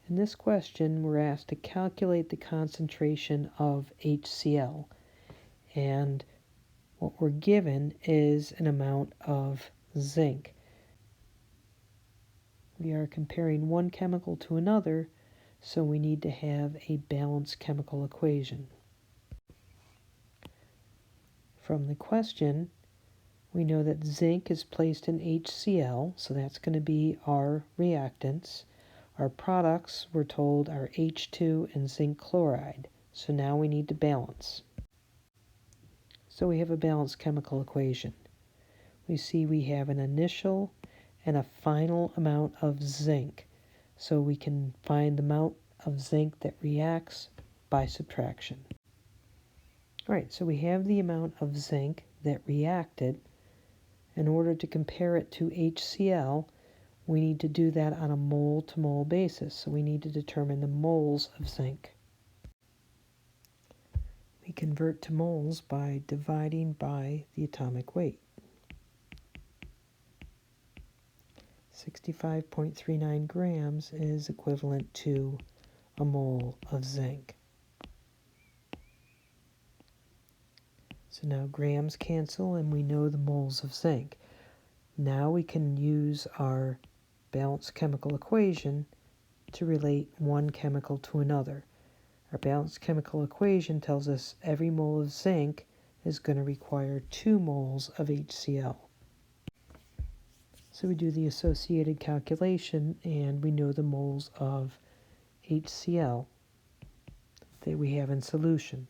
In this question, we're asked to calculate the concentration of HCl, and what we're given is an amount of zinc. We are comparing one chemical to another, so we need to have a balanced chemical equation. From the question, we know that zinc is placed in HCl, so that's going to be our reactants. Our products, we're told, are H2 and zinc chloride, so now we need to balance. So we have a balanced chemical equation. We see we have an initial and a final amount of zinc, so we can find the amount of zinc that reacts by subtraction. All right, so we have the amount of zinc that reacted. In order to compare it to HCl, we need to do that on a mole-to-mole basis, so we need to determine the moles of zinc. We convert to moles by dividing by the atomic weight. 65.39 grams is equivalent to a mole of zinc. So now grams cancel and we know the moles of zinc. Now we can use our balanced chemical equation to relate one chemical to another. Our balanced chemical equation tells us every mole of zinc is going to require 2 moles of HCl. So we do the associated calculation and we know the moles of HCl that we have in solution.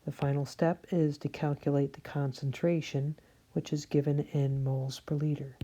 The final step is to calculate the concentration, which is given in moles per liter.